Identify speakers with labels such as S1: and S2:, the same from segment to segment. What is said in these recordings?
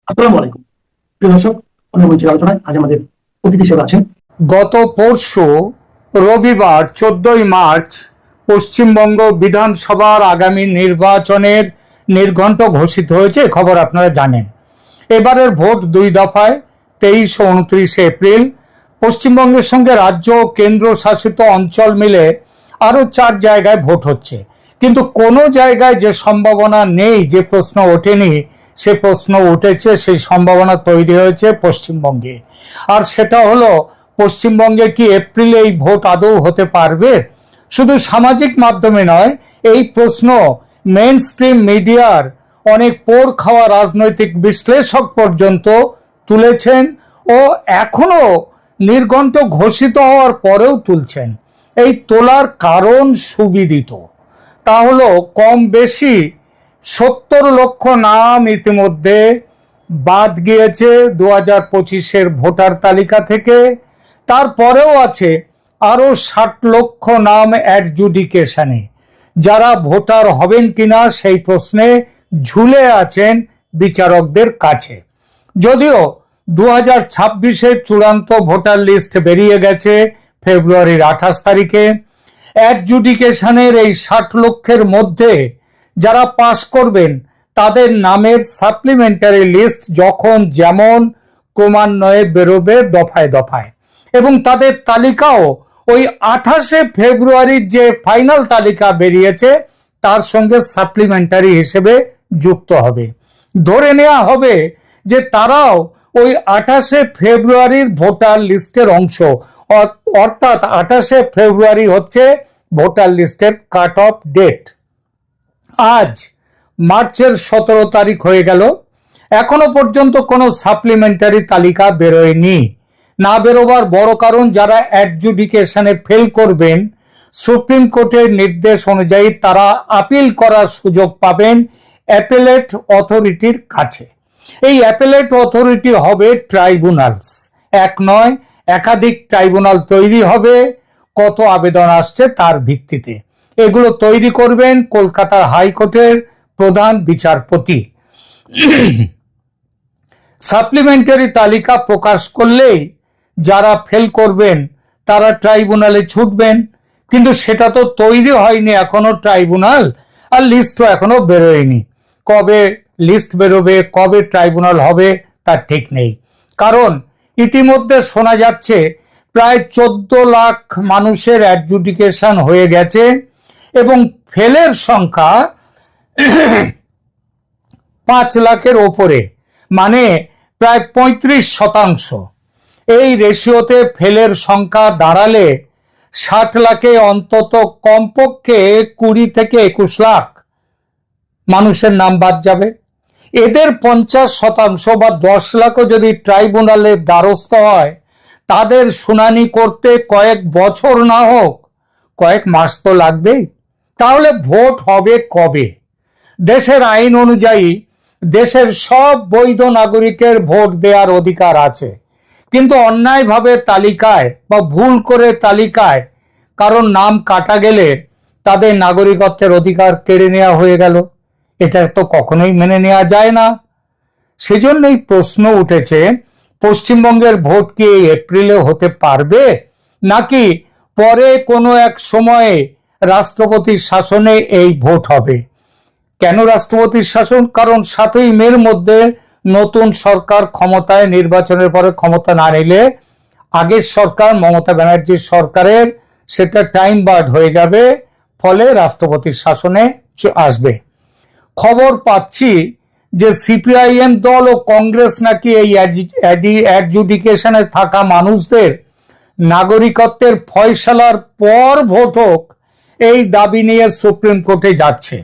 S1: আসসালামু আলাইকুম প্রিয় দর্শক। অন্য মঞ্চের আলোচনায় আজ আমাদের অতিথি হিসেবে আছেন
S2: গত পরশু রবিবার 14ই মার্চ পশ্চিমবঙ্গ বিধানসভার আগামী নির্বাচনের নির্ঘণ্ট ঘোষিত হয়েছে, খবর আপনারা জানেন। এবারের ভোট দুই দফায় 23 ও 29 এপ্রিল। পশ্চিমবঙ্গের সঙ্গে রাজ্য ও কেন্দ্র শাসিত অঞ্চল মিলে আরো 4 জায়গায় ভোট হচ্ছে, কিন্তু কোনো জায়গায় যে সম্ভাবনা নেই, যে প্রশ্ন ওঠেনি সে প্রশ্ন উঠেছে, সেই সম্ভাবনা তৈরি হয়েছে পশ্চিমবঙ্গে। আর সেটা হলো, পশ্চিমবঙ্গে কি এপ্রিলে এই ভোট আদৌ হতে পারবে? শুধু সামাজিক মাধ্যমে নয়, এই প্রশ্ন মেইন স্ট্রিম মিডিয়ার অনেক পোড় খাওয়া রাজনৈতিক বিশ্লেষক পর্যন্ত তুলেছেন ও এখনো নির্ঘণ্ট ঘোষিত হওয়ার পরেও তুলছেন। এই তোলার কারণ সুবিদিত, তা হলো কম বেশি 70 লক্ষ নাম ইতিমধ্যে বাদ গিয়েছে 2025-এর ভোটার তালিকা থেকে। তারপরেও আছে আরো 60 লক্ষ নাম অ্যাডজুডিকেশনে, যারা ভোটার হবেন কিনা সেই প্রশ্নে ঝুলে আছেন বিচারকদের কাছে। যদিও 2026-এর চূড়ান্ত ভোটার লিস্ট বেরিয়ে গেছে ফেব্রুয়ারির 28 তারিখে। অ্যাডজুডিকেশনের এই 60 লক্ষের মধ্যে যারা পাশ করবেন তাদের নামের সাপ্লিমেন্টারি লিস্ট যখন যেমন ক্রমান্বয়ে বেরোবে দফায় দফায়, এবং তাদের তালিকাও ওই 28 ফেব্রুয়ারির যে ফাইনাল তালিকা বেরিয়েছে তার সঙ্গে সাপ্লিমেন্টারি হিসেবে যুক্ত হবে। ধরে নেওয়া হবে যে তারাও ওই 28 ফেব্রুয়ারির ভোটার লিস্টের অংশ, অর্থাৎ 28 ফেব্রুয়ারি হচ্ছে ভোটার লিস্টের কাট অফ ডেট। আজ মার্চের 17 তারিখ হয়ে গেল, এখনো পর্যন্ত কোনো সাপ্লিমেন্টারি তালিকা বেরোয়নি। না বেরোবার বড় কারণ, যারা অ্যাডজুডিকেশনে ফেল করবেন সুপ্রিম কোর্টের নির্দেশ অনুযায়ী তারা আপিল করার সুযোগ পাবেন অ্যাপেলেট অথরিটির কাছে। এই অ্যাপেলেট অথরিটি হবে ট্রাইব্যুনালস, এক নয় একাধিক ট্রাইব্যুনাল তৈরি হবে কত আবেদন আসছে তার ভিত্তিতে। এগুলো তৈরি করবেন কলকাতার হাইকোর্টের প্রধান বিচারপতি। সাপ্লিমেন্টারি তালিকা প্রকাশ করলেই যারা ফেল করবেন তারা ট্রাইব্যুনালে ছুটবেন, কিন্তু সেটা তো তৈরি হয়নি এখনো ট্রাইব্যুনাল, আর লিস্টও এখনো বেরোয়নি। কবে লিস্ট বেরোবে, কবে ট্রাইব্যুনাল হবে তার ঠিক নেই। কারণ ইতিমধ্যে শোনা যাচ্ছে প্রায় 14 লাখ মানুষের অ্যাডজুডিকেশন হয়ে গেছে এবং ফেলের সংখ্যা 5 লাখের ওপরে, মানে প্রায় 35%। এই রেশিওতে ফেলের সংখ্যা দাঁড়ালে 60 লাখে অন্তত কমপক্ষে 20 থেকে 21 লাখ মানুষের নাম বাদ যাবে। এদের 50% বা 10 লাখও যদি ট্রাইব্যুনালের দ্বারস্থ হয়, তাদের শুনানি করতে কয়েক বছর না হোক কয়েক মাস তো লাগবেই। তাহলে ভোট হবে কবে? দেশের আইন অনুযায়ী দেশের সব বৈধ নাগরিকের ভোট দেওয়ার অধিকার আছে, কিন্তু অন্যায়ভাবে তালিকায় বা ভুল করে তালিকায় কারণ নাম কাটা গেলে তাদের নাগরিকত্বের অধিকার কেড়ে নেওয়া হয়ে গেল। এটা তো কখনোই মেনে নেওয়া যায় না। সেজন্যই প্রশ্ন উঠেছে, পশ্চিমবঙ্গের ভোট কি এই এপ্রিলে হতে পারবে, নাকি পরে কোনো এক সময়ে রাষ্ট্রপতির শাসনে এই ভোট হবে? কেন রাষ্ট্রপতির শাসন? কারণ 7ই মের মধ্যে নতুন সরকার ক্ষমতায়, নির্বাচনের পরে ক্ষমতা না নিলে আগের সরকার মমতা ব্যানার্জির সরকারের সেটা টাইম বার্ড হয়ে যাবে, ফলে রাষ্ট্রপতির শাসনে আসবে। খবর পাচ্ছি যে সিপিআইএম দল ও কংগ্রেস নাকি এই অ্যাডজুডিকেশনে থাকা মানুষদের নাগরিকত্বের ফয়সালার পর ভোট হোক এই দাবি নিয়ে সুপ্রিম কোর্টে যাচ্ছে।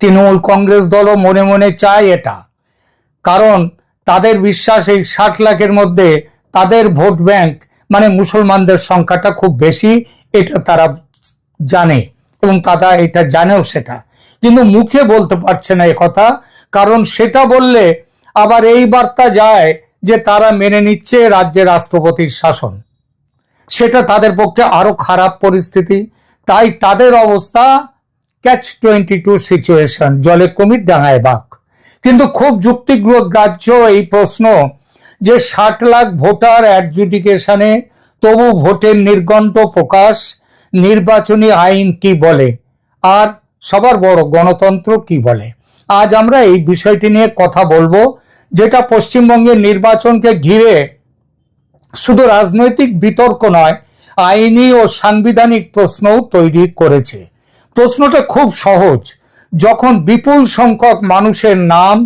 S2: তৃণমূল কংগ্রেস দলও মনে মনে চায় এটা, কারণ তাদের বিশ্বাস এই 60 লাখের মধ্যে তাদের ভোট ব্যাংক মানে মুসলমানদের সংখ্যাটা খুব বেশি, এটা তারা জানে এবং তারা এটা জানেও সেটা, কিন্তু মুখে বলতে পারছে না কথা। কারণ সেটা বললে আবার এই বার্তা যায় যে তারা মেনে নিচ্ছে রাজ্যের রাষ্ট্রপতির শাসন, সেটা তাদের পক্ষে আরো খারাপ পরিস্থিতি। তাই তাদের অবস্থা catch-22 সিচুয়েশন, জলে কুমির ডাঙায় বাঘ। কিন্তু খুব যুক্তিগ্রাহ্য এই প্রশ্ন যে 60 লাখ ভোটার অ্যাডজুডিকেশনে তবু ভোটের নির্ঘণ্ট প্রকাশ, নির্বাচনী আইন কি বলে, আর সবার বড় গণতন্ত্র কি বলে। আজ আমরা এই বিষয়টি নিয়ে কথা বলবো, যেটা পশ্চিমবঙ্গের নির্বাচনকে ঘিরে শুধু রাজনৈতিক বিতর্ক নয়, আইনি ও সাংবিধানিক প্রশ্নও তৈরি করেছে। প্রশ্নটা খুব সহজ। যখন বিপুল সংখ্যক মানুষের নাম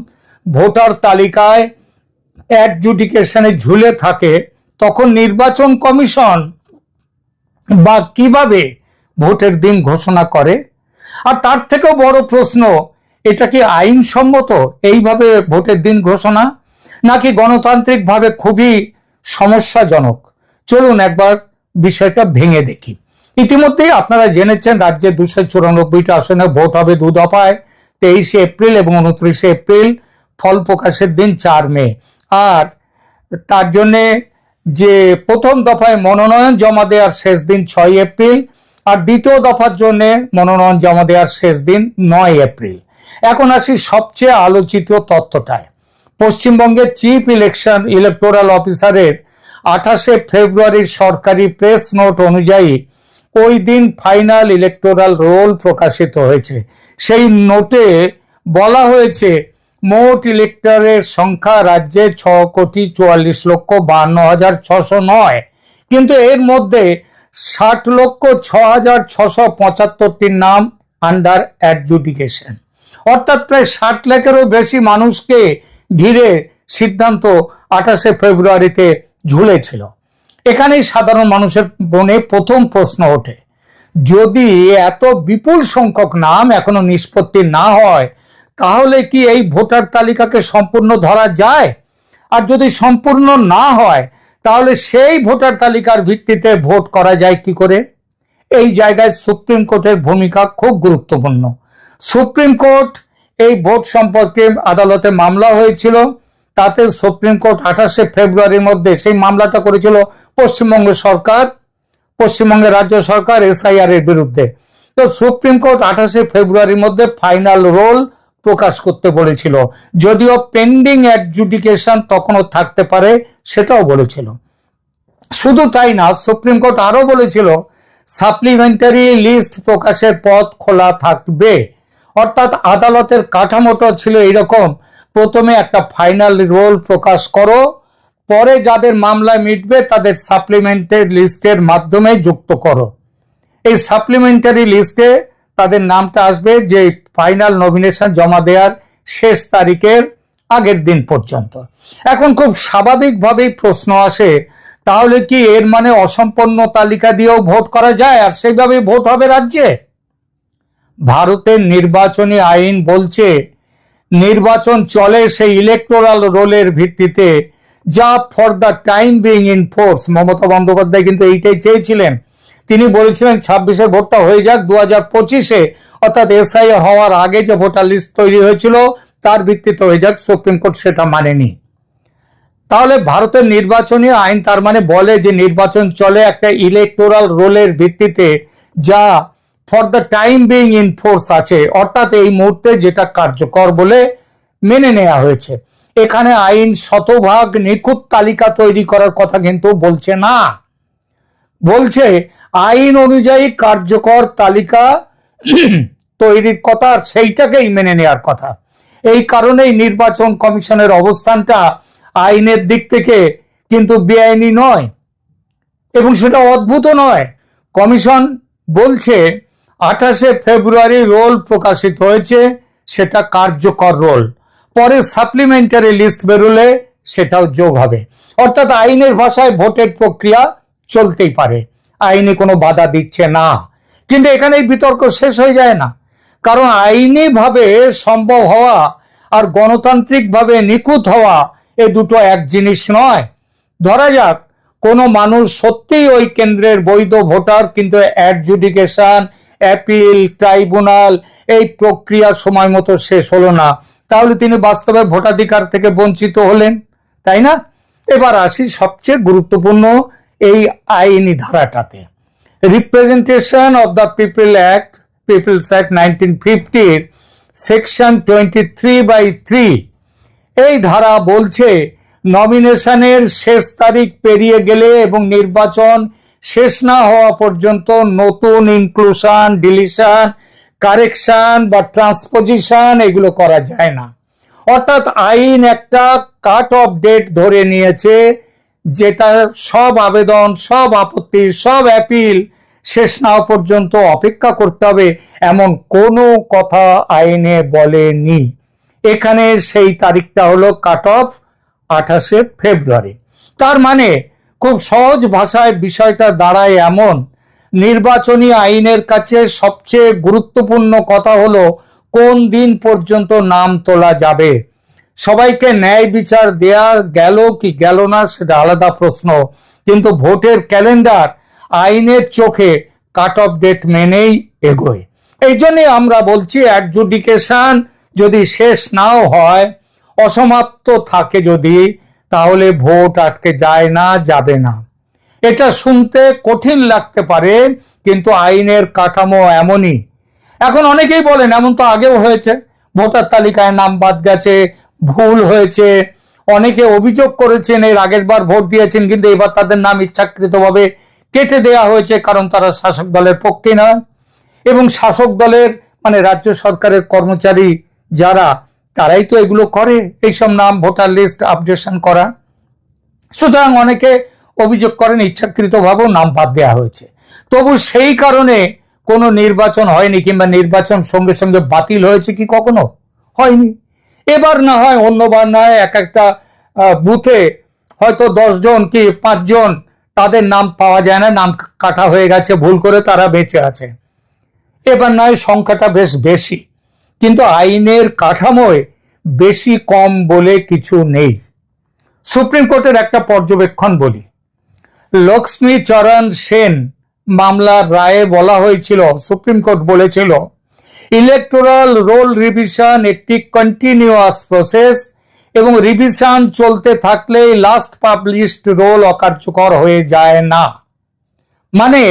S2: ভোটার তালিকায় অ্যাডজুডিকেশনে ঝুলে থাকে, তখন নির্বাচন কমিশন বা কিভাবে ভোটের দিন ঘোষণা করে? আর তার থেকেও বড় প্রশ্ন, এটা কি আইনসম্মত এইভাবে ভোটের দিন ঘোষণা, নাকি গণতান্ত্রিকভাবে খুবই সমস্যাজনক? চলুন একবার বিষয়টা ভেঙে দেখি। ইতিমধ্যেই আপনারা জেনেছেন রাজ্যে 294টা আসনে ভোট হবে 2 দফায়, 23 এপ্রিল এবং 29 এপ্রিল। ফল প্রকাশের দিন 4 মে। আর তার জন্যে যে প্রথম দফায় মনোনয়ন জমা দেওয়ার শেষ দিন 6 এপ্রিল, আর দ্বিতীয় দফার জন্য মনোনয়ন জমা দেওয়ার শেষ দিন 9 এপ্রিল। এখন আসি সবচেয়ে আলোচিত তথ্যটায়। পশ্চিমবঙ্গের চিফ ইলেকটোরাল অফিসারের 28 ফেব্রুয়ারির সরকারি প্রেস নোট অনুযায়ী ওই দিন ফাইনাল ইলেকটোরাল রোল প্রকাশিত হয়েছে। সেই নোটে বলা হয়েছে মোট ইলেক্টরের সংখ্যা রাজ্যে 6,44,52,609, কিন্তু এর মধ্যে 60,06,675 নাম আন্ডার অ্যাডজুডিকেশন, অর্থাৎ প্রায় 60 লাখেরও বেশি মানুষকে ঘিরে সিদ্ধান্ত 28 ফেব্রুয়ারিতে ঝুলেছিল। এখানেই সাধারণ মানুষের মনে প্রথম প্রশ্ন ওঠে, যদি এত বিপুল সংখ্যক নাম এখনো নিষ্পত্তি না হয়, তাহলে কি এই ভোটার তালিকাকে সম্পূর্ণ ধরা যায়? আর যদি সম্পূর্ণ না হয়, তাহলে সেই ভোটার তালিকার ভিত্তিতে ভোট করা যায় কি করে? এই জায়গায় সুপ্রিম কোর্টের ভূমিকা খুব গুরুত্বপূর্ণ। সুপ্রিম কোর্ট এই ভোট সম্পর্কে আদালতে মামলা হয়েছিল, তাতে সুপ্রিম কোর্ট 28 ফেব্রুয়ারির মধ্যে সেই মামলাটা করেছিল পশ্চিমবঙ্গ সরকার, পশ্চিমবঙ্গের রাজ্য সরকার এসআইআর এর বিরুদ্ধে। তো সুপ্রিম কোর্ট 28 ফেব্রুয়ারির মধ্যে ফাইনাল রোল প্রকাশ করতে বলেছিল, যদিও পেন্ডিং অ্যাডজুডিকেশন তখনও থাকতে পারে সেটাও বলেছিল। শুধু তাই না, সুপ্রিম কোর্ট আরো বলেছিল সাপ্লিমেন্টারি লিস্ট প্রকাশের পথ খোলা থাকবে। অর্থাৎ আদালতের কাঠামোটা ছিল এরকম, প্রথমে একটা ফাইনাল রোল প্রকাশ করো, পরে যাদের মামলায় মিটবে তাদের সাপ্লিমেন্টারি লিস্টের মাধ্যমে যুক্ত করো। এই সাপ্লিমেন্টারি লিস্টে তাদের নামটা আসবে যে ফাইনাল নমিনেশন জমা দেওয়ার শেষ তারিখের আগের দিন পর্যন্ত। এখন খুব স্বাভাবিকভাবেই প্রশ্ন আসে, তাহলে কি এর মানে অসম্পূর্ণ তালিকা দিয়েও ভোট করা যায় আর সেইভাবে ভোট হবে রাজ্যে? ভারতের নির্বাচনী আইন বলছে নির্বাচন চলে সেই ইলেকটোরাল রোলের ভিত্তিতে যা for the time being in force. Mamata Bandyopadhyay কিন্তু এইটাই চেয়েছিলেন। তিনি বলেছিলেন 26-এর ভোটটা হয়ে যাক 2025-এ, অর্থাৎ এসআইআর হওয়ার আগে যে ভোটার লিস্ট তৈরি হয়েছিল তার ভিত্তিতে হয়ে যাক। সুপ্রিম কোর্ট সেটা মানেনি। তাহলে ভারতের নির্বাচনী আইন তার মানে বলে যে নির্বাচন চলে একটা ইলেকটোরাল রোলের ভিত্তিতে যা for the time being in force আছে, অর্থাৎ এই মুহূর্তে যেটা কার্যকর বলে মেনে নেওয়া হয়েছে। এখানে আইন শতভাগ নিখুঁত তালিকা তৈরি করার কথা কিন্তু বলছে না, বলছে আইন অনুযায়ী কার্যকর তালিকা তৈরির কথা, আর সেইটাকেই মেনে নেওয়ার কথা। এই কারণেই নির্বাচন কমিশনের অবস্থানটা আইনের দিক থেকে কিন্তু বেআইনি নয়, এবং সেটা অদ্ভুত নয়। কমিশন বলছে 28 ফেব্রুয়ারি রোল প্রকাশিত হয়েছে, সেটা কার্যকর রোল, পরে সাপ্লিমেন্টারি লিস্ট বেরোলে সেটাও যোগ হবে। অর্থাৎ আইনের ভাষায় ভোটের প্রক্রিয়া চলতেই পারে, আইনে কোনো বাধা দিচ্ছে না। কিন্তু এখানে বিতর্ক শেষ হয়ে যায় না, কারণ আইনি ভাবে সম্ভব হওয়া আর গণতান্ত্রিক ভাবে নিখুঁত হওয়া এ দুটো এক জিনিস নয়। ধরা যাক কোনো মানুষ সত্যিই ওই কেন্দ্রের বৈধ ভোটার, কিন্তু অ্যাডজুডিকেশন, অ্যাপিল, ট্রাইব্যুনাল এই প্রক্রিয়া সময় মতো শেষ হলো না, তাহলে তিনি বাস্তবে ভোটাধিকার থেকে বঞ্চিত হলেন, তাই না? এবার আসি সবচেয়ে গুরুত্বপূর্ণ এই আইনি ধারাটাতে। Representation of the people's act 1950 section 23/3 এই ধারা বলছে নমিনেশনের শেষ তারিখ পেরিয়ে গেলে এবং নির্বাচন শেষ না হওয়া পর্যন্ত নতুন ইনক্লুশন, ডিলিশন, কারেকশন বা ট্রান্সপোজিশন এগুলো করা যায় না। অর্থাৎ আইন একটা কাট অফ ডেট ধরে নিয়েছে, যেটা সব আবেদন, সব আপত্তি, সব অ্যাপিল শেষ না হওয়া পর্যন্ত অপেক্ষা করতে হবে, এমন কোনো কথা আইনে বলেনি। এখানে সেই তারিখটা হলো কাট অফ 28শে ফেব্রুয়ারি। তার মানে খুব সহজ ভাষায় বিষয়টা দাঁড়ায় এমন, নির্বাচনী আইনের কাছে সবচেয়ে গুরুত্বপূর্ণ কথা হলো কোন দিন পর্যন্ত নাম তোলা যাবে। সবাইকে ন্যায় বিচার দেয়া গেল কি গেল না সেটা আলাদা প্রশ্ন, কিন্তু ভোটের ক্যালেন্ডার আইনের চোখে কাট অফ ডেট মেনেই এগোয়। এই জন্যে আমরা বলছি অ্যাডজুডিকেশন যদি শেষ নাও হয়, অসমাপ্ত থাকে যদি, তাহলে ভোট আটকে যায় না, যাবে না। এটা শুনতে কঠিন লাগতে পারে, কিন্তু আইনের কাঠামো এমনই। এখন অনেকেই বলেন এমন তো আগেও হয়েছে, ভোটার তালিকায় নাম বাদ গেছে, ভুল হয়েছে। অনেকে অভিযোগ করেছেন এর আগের বার ভোট দিয়েছেন কিন্তু এবার তাদের নাম ইচ্ছাকৃতভাবে কেটে দেয়া হয়েছে, কারণ তারা শাসক দলের পক্ষে নয়। এবং শাসক দলের মানে রাজ্য সরকারের কর্মচারী যারা, তারাই তো এগুলো করে, এইসব নাম ভোটার লিস্ট আপডেশন করা। সুতরাং অনেকে অভিযোগ করেন ইচ্ছাকৃতভাবেও নাম বাদ দেওয়া হয়েছে। তবু সেই কারণে কোনো নির্বাচন হয়নি, কিংবা নির্বাচন সঙ্গে সঙ্গে বাতিল হয়েছে কি কখনো? হয়নি। এবার না হয় অন্যবার না হয় এক একটা বুথে হয়তো 10 জন কি 5 জন তাদের নাম পাওয়া যায় না, নাম কাটা হয়ে গেছে ভুল করে, তারা বেঁচে আছে। এবার নয় সংখ্যাটা বেশ বেশি, কিন্তু আইনের কাঠামোয় বেশি কম বলে কিছু নেই। সুপ্রিম কোর্টের একটা পর্যবেক্ষণ বলি। লক্ষ্মী চরণ সেন মামলার রায়ে বলা হয়েছিল, সুপ্রিম কোর্ট বলেছিল ইলেকটোরাল রোল রিভিশন একটি কন্টিনিউয়াস প্রসেস এবং রিভিশন চলতে থাকলে লাস্ট পাবলিশড রোল অকার্যকর হয়ে যায় না। মানে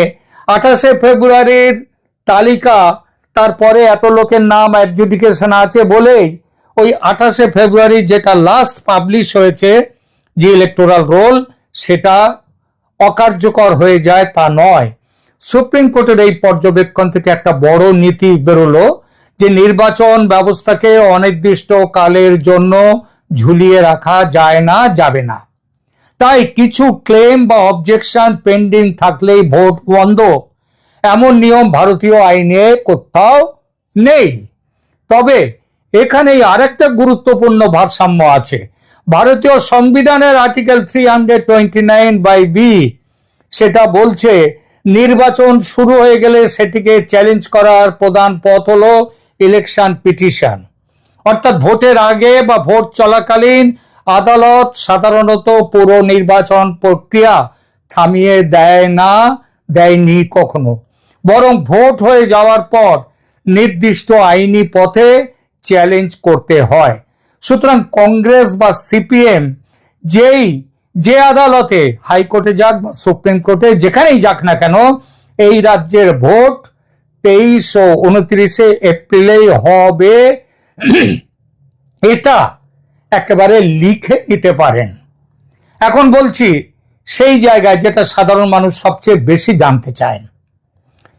S2: 28শে ফেব্রুয়ারির তালিকা, তারপরে এত লোকের নাম অ্যাডজুডিকেশন আছে বলেই ওই 28শে ফেব্রুয়ারি যেটা লাস্ট পাবলিশ হয়েছে যে ইলেকটোরাল রোল, সেটা অকার্যকর হয়ে যায় তা নয়। সুপ্রিম কোর্টের এই পর্যবেক্ষণ থেকে একটা বড় নীতি বেরোলো যে নির্বাচন ব্যবস্থাকে অনির্দিষ্ট কালের জন্য ঝুলিয়ে রাখা যায় না, যাবে না। তাই কিছু ক্লেম বা অবজেকশন পেন্ডিং থাকলেই ভোট বন্ধ, এমন নিয়ম ভারতীয় আইনে কোথাও নেই। তবে এখানেই আরেকটা গুরুত্বপূর্ণ ভারসাম্য আছে। ভারতীয় সংবিধানের আর্টিকেল 329(b) সেটা বলছে নির্বাচন শুরু হয়ে গেলে সেটিকে চ্যালেঞ্জ করার প্রধান পথ হলো ইলেকশন পিটিশন। অর্থাৎ ভোটের আগে বা ভোট চলাকালীন আদালত সাধারণত পুরো নির্বাচন প্রক্রিয়া থামিয়ে দেয় না, দেয়নি কখনো, বরং ভোট হয়ে যাওয়ার পর নির্দিষ্ট আইনি পথে চ্যালেঞ্জ করতে হয়। সুতরাং কংগ্রেস বা সিপিএম যে আদালতে, হাইকোর্টে যাক বা সুপ্রিম কোর্টে, যেখানেই যাক না কেন, এই রাজ্যের ভোট 23 ও 29শে এপ্রিলেই হবে, এটা একেবারে লিখে নিতে পারেন। এখন বলছি সেই জায়গায় যেটা সাধারণ মানুষ সবচেয়ে বেশি জানতে চায়,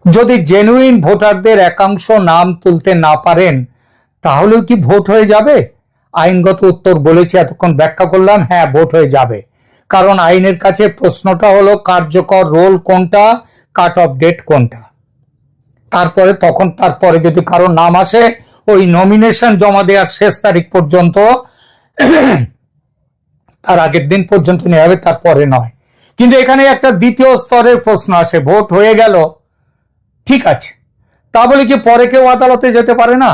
S2: যদি জেনুইন ভোটারদের একাংশ নাম তুলতে না পারেন তাহলে কি ভোট হয়ে যাবে? আইনগত উত্তর বলেছি, এতক্ষণ ব্যাখ্যা করলাম। হ্যাঁ, ভোট হয়ে যাবে, কারণ আইনের কাছে প্রশ্নটা হলো কার্যকর রোল কোনটা, কাট অফ ডেট কোনটা। তারপরে যদি কারো নাম আসে, ওই নমিনেশন জমা দেওয়ার শেষ তারিখ পর্যন্ত, তার আগের দিন পর্যন্ত নেওয়া হবে, তারপরে নয়। কিন্তু এখানে একটা দ্বিতীয় স্তরের প্রশ্ন আসে, ভোট হয়ে গেল, ঠিক আছে, তা বলে কি পরে কেউ আদালতে যেতে পারে না?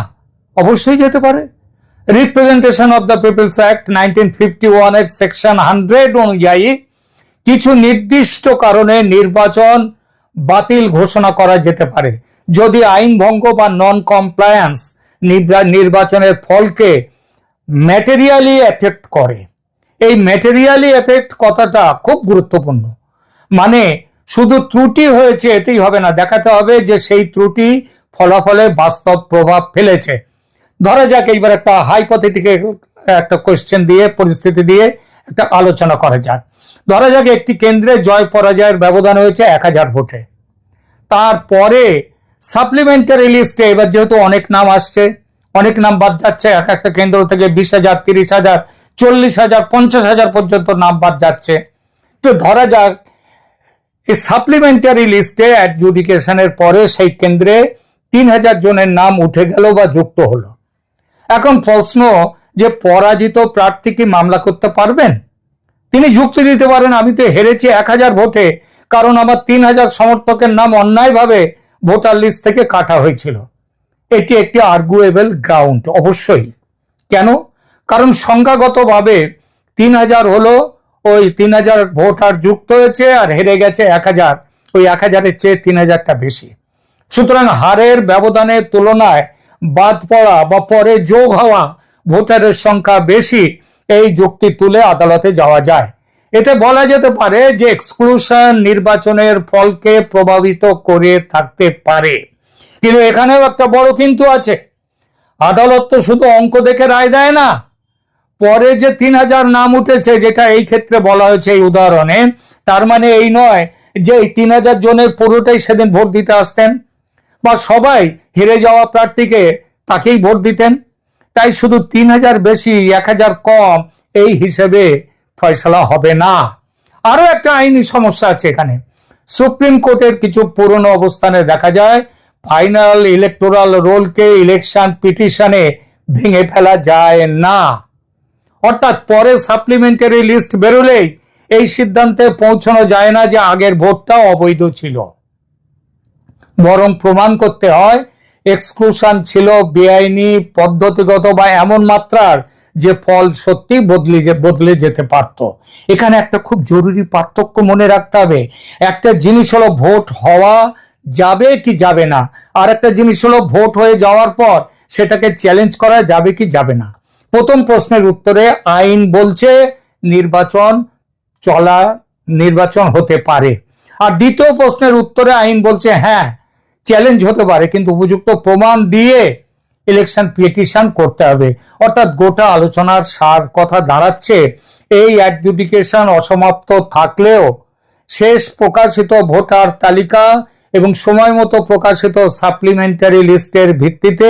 S2: অবশ্যই যেতে পারে। Representation of the people's act 1951 এর সেকশন 100 অনুযায়ী কিছু নির্দিষ্ট কারণে নির্বাচন বাতিল ঘোষণা করা যেতে পারে যদি আইন ভঙ্গ বা নন কমপ্লায়েন্স নির্বাচনের ফলকে ম্যাটেরিয়ালি এফেক্ট করে। এই ম্যাটেরিয়ালি এফেক্ট কথাটা খুব গুরুত্বপূর্ণ। মানে শুধু ত্রুটি হয়েছে এতেই হবে না, দেখাতে হবে যে সেই ত্রুটি ফলাফলে বাস্তব প্রভাব ফেলেছে। ধরা যাক এইবার একটা হাইপোথেটিক্যাল একটা কোয়েশ্চেন দিয়ে, পরিস্থিতি দিয়ে একটা আলোচনা করা যাক। ধরা যাক একটি কেন্দ্রে জয় পরাজয়ের ব্যবধান হয়েছে 1000 ভোটে। তারপরে সাপ্লিমেন্টারি লিস্টে এবার যেহেতু অনেক নাম আসছে, অনেক নাম বাদ যাচ্ছে, এক একটা কেন্দ্র থেকে 20,000, 30,000, 40,000, 50,000 পর্যন্ত নাম বাদ যাচ্ছে। তো ধরা যাক এই সাপ্লিমেন্টারি লিস্টে অ্যাডজুডিকেশনের পরে সেই কেন্দ্রে 3,000 জনের নাম উঠে গেল বা যুক্ত হলো। এখন প্রশ্ন যে পরাজিত প্রার্থী কি মামলা করতে পারবেন? তিনি যুক্তি দিতে পারেন, আমি তো হেরেছি 1000 ভোটে, কারণ আমার 3,000 সমর্থকের নাম অন্যায়ভাবে ভোটার লিস্ট থেকে কাটা হয়েছিল। এটি একটি আর্গুয়েবল গ্রাউন্ড, অবশ্যই। কেন? কারণ সংখ্যাগতভাবে 3,000 হলো, ওই 3,000 ভোটার যুক্ত হয়েছে আর হেরে গেছে 1000, ওই 1000-এর চেয়ে 3,000টা বেশি। সুতরাং হারের ব্যবধানের তুলনায় বাদ পড়া বা পরে যোগ হওয়া ভোটারের সংখ্যা বেশি, এই যুক্তি তুলে আদালতে যাওয়া যায়। এতে বলা যেতে পারে যে এক্সক্লুশন নির্বাচনের ফলকে প্রভাবিত করে থাকতে পারে। কিন্তু এখানেও একটা বড় কিন্তু আছে। আদালত তো শুধু অঙ্ক দেখে রায় দেয় না। পরে যে 3,000 নাম উঠেছে, যেটা এই ক্ষেত্রে বলা হয়েছে এই উদাহরণে, তার মানে এই নয় যে এই 3,000 জনের পুরোটাই সেদিন ভোট দিতে আসতেন বা সবাই হেরে যাওয়া প্রার্থীকে তাকেই ভোট দিতেন। তাই শুধু 3,000 বেশি 1,000 কম এই হিসেবে ফয়সালা হবে না। আরো একটা আইনি সমস্যা আছে এখানে। সুপ্রিম কোর্টের কিছু পুরনো অবস্থানে দেখা যায় ফাইনাল ইলেকটোরাল রোলকে ইলেকশন পিটিশনে ভেঙে ফেলা যায় না। অর্থাৎ পরে সাপ্লিমেন্টারি লিস্ট বেরোলেই এই সিদ্ধান্তে পৌঁছানো যায় না যে আগের ভোটটা অবৈধ ছিল, বরং প্রমাণ করতে হয় এক্সক্লুশন ছিল বেআইনি, পদ্ধতিগত বা এমন মাত্রার যে ফল সত্যি বদলে যেতে পারত। এখানে একটা খুব জরুরি পার্থক্য মনে রাখতে হবে। একটা জিনিস হলো ভোট হওয়া যাবে কি যাবে না, আর একটা জিনিস হলো ভোট হয়ে যাওয়ার পর সেটাকে চ্যালেঞ্জ করা যাবে কি যাবে না। প্রথম প্রশ্নের উত্তরে আইন বলছে নির্বাচন হতে পারে, আর দ্বিতীয় প্রশ্নের উত্তরে আইন বলছে হ্যাঁ চ্যালেঞ্জ হতে পারে, কিন্তু উপযুক্ত প্রমাণ দিয়ে ইলেকশন পিটিশন করতে হবে। অর্থাৎ গোটা আলোচনার সার কথা দাঁড়াচ্ছে এই অ্যাডজুডিকেশন অসমাপ্ত থাকলেও শেষ প্রকাশিত ভোটার তালিকা এবং সময় মতো প্রকাশিত সাপ্লিমেন্টারি লিস্টের ভিত্তিতে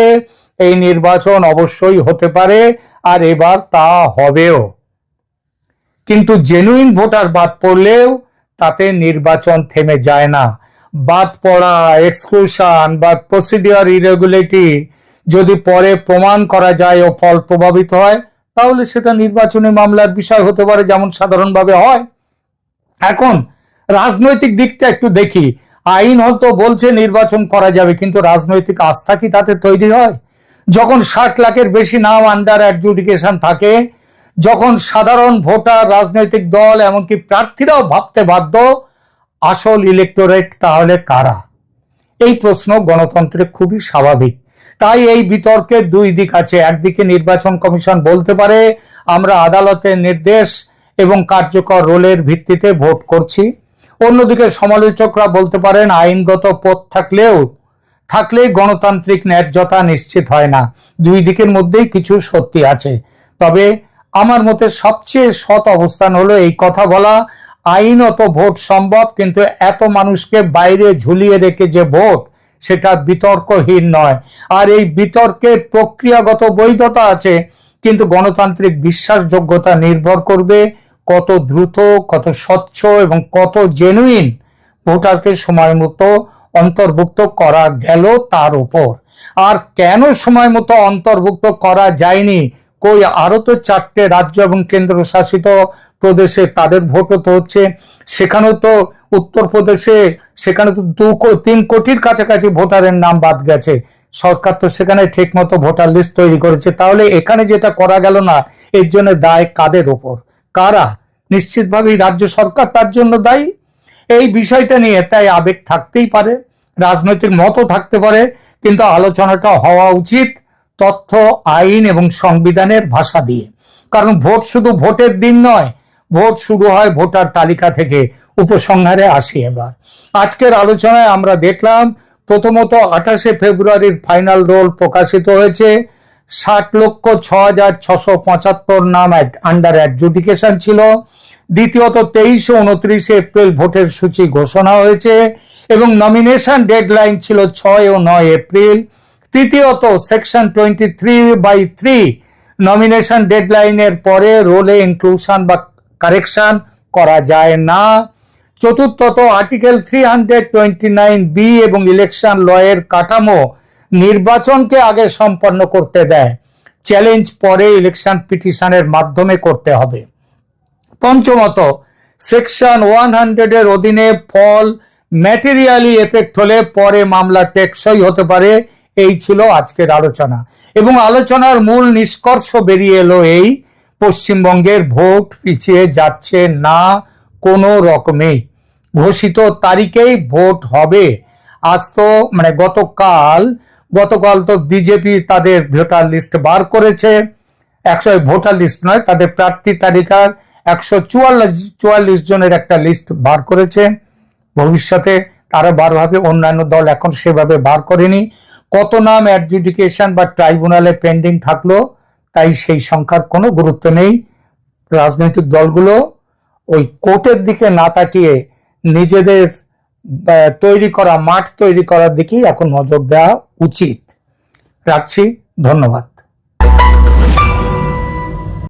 S2: এই নির্বাচন অবশ্যই হতে পারে, আর এবার তা হবেও। কিন্তু জেনুইন ভোটার বাদ পড়লেও তাতে নির্বাচন থেমে যায় না। বাদ পড়া, এক্সক্লুশন বা প্রসিডিওর ইরেগুলারিটি যদি পরে প্রমাণ করা যায় ও ফল প্রভাবিত হয়, তাহলে সেটা নির্বাচনী মামলার বিষয় হতে পারে, যেমন সাধারণভাবে হয়। এখন রাজনৈতিক দিকটা একটু দেখি। আইন হয়তো বলছে নির্বাচন করা যাবে, কিন্তু রাজনৈতিক আস্থা কি তাতে তৈরি হয়? যখন 60 লাখের বেশি নাম আন্ডার অ্যাডজুডিকেশন থাকে, যখন সাধারণ ভোটার, রাজনৈতিক দল, এমনকি প্রার্থীরাও ভাবতে বাধ্য আসল ইলেক্টোরেট তাহলে কারা? এই প্রশ্ন গণতন্ত্রে খুবই স্বাভাবিক। তাই এই বিতর্কের দুই দিক আছে। একদিকে নির্বাচন কমিশন বলতে পারে আমরা আদালতের নির্দেশ এবং কার্যকর রোলের ভিত্তিতে ভোট করছি, অন্যদিকে সমালোচকরা বলতে পারেন আইনগত পথ থাকলেই গণতান্ত্রিক ন্যায্যতা নিশ্চিত হয় না। দুই দিকের মধ্যেই কিছু সত্যি আছে। তবে আমার মতে সবচেয়ে সৎ অবস্থান হলো এই কথা বলা, আইনত ভোট সম্ভব, কিন্তু এত মানুষকে বাইরে ঝুলিয়ে রেখে যে ভোট, সেটা বিতর্কহীন নয়। আর এই বিতর্কের প্রক্রিয়াগত বৈধতা আছে, কিন্তু গণতান্ত্রিক বিশ্বাসযোগ্যতা নির্ভর করবে কত দ্রুত, কত স্বচ্ছ এবং কত জেনুইন ভোটারকে সময় মতো অন্তর্ভুক্ত করা গেল তার উপর। আর কেন সময় মতো অন্তর্ভুক্ত করা যায়নি? কই আরো তো 4টে রাজ্য এবং কেন্দ্রশাসিত প্রদেশে তাদের ভোট তো হচ্ছে, সেখানেও তো উত্তরপ্রদেশে সেখানে তো 2-3 কোটির কাছাকাছি ভোটারের নাম বাদ গেছে। সরকার তো সেখানে ঠিক মতো ভোটার লিস্ট তৈরি করেছে। তাহলে এখানে যেটা করা গেল না, এর জন্য দায় কাদের ওপর? কারা? নিশ্চিতভাবেই রাজ্য সরকার তার জন্য দায়ী। এই বিষয়টা নিয়ে তাই আবেগ থাকতেই পারে, রাজনৈতিক মতও থাকতে পারে, কিন্তু আলোচনাটা হওয়া উচিত তথ্য, আইন এবং সংবিধানের ভাষা দিয়ে। কারণ ভোট শুধু ভোটের দিন নয়, ভোট শুরু হয় ভোটার তালিকা থেকে। উপসংহারে আসি এবার। আজকের আলোচনায় আমরা দেখলাম প্রথমত 28শে ফেব্রুয়ারির ফাইনাল রোল প্রকাশিত হয়েছে। 60,06,675 নাম আন্ডার অ্যাডজুডিকেশন ছিল। দ্বিতীয়ত 23 ও 29 এপ্রিল ভোটের সূচি ঘোষণা হয়েছে এবং নমিনেশন ডেডলাইন ছিল 6 ও 9 এপ্রিল। তৃতীয়ত সেকশন 23/3 নমিনেশন ডেডলাইনের পরে রোলে ইনক্লুশন বা কারেকশন করা যায় না। চতুর্থত আর্টিকেল 329B এবং ইলেকশন ল এর কাঠামো নির্বাচনকে আগে সম্পন্ন করতে দেয়, চ্যালেঞ্জ পরে ইলেকশন পিটিশনের মাধ্যমে করতে হবে। পঞ্চমত সেকশন 100 এর অধীনে ফল ম্যাটেরিয়ালি এফেক্ট হলে পরে মামলা টেকসই হতে পারে। এই ছিল আজকের আলোচনা এবং আলোচনার মূল নিষ্কর্ষ বেরিয়ে এলো এই: পশ্চিমবঙ্গের ভোট পিছিয়ে যাচ্ছে না কোনো রকমেই, ঘোষিত তারিখেই ভোট হবে। আজ তো গতকাল তো বিজেপি তাদের ভোটার লিস্ট বার করেছে, ভোটার লিস্ট নয়, তাদের প্রার্থী তালিকার 144 জনের একটা লিস্ট বার করেছে। ভবিষ্যতে তারা বার হবে, অন্যান্য দল এখন সেভাবে বার করেনি। কত নাম অ্যাডজুডিকেশন বা ট্রাইব্যুনালে পেন্ডিং থাকলো তাই সেই সংখ্যার কোনো গুরুত্ব নেই। রাজনৈতিক দলগুলো ওই কোর্টের দিকে না তাকিয়ে নিজেদের মাঠ তৈরি করার দিকেই এখন নজর দেওয়া উচিত। রাখছি, ধন্যবাদ।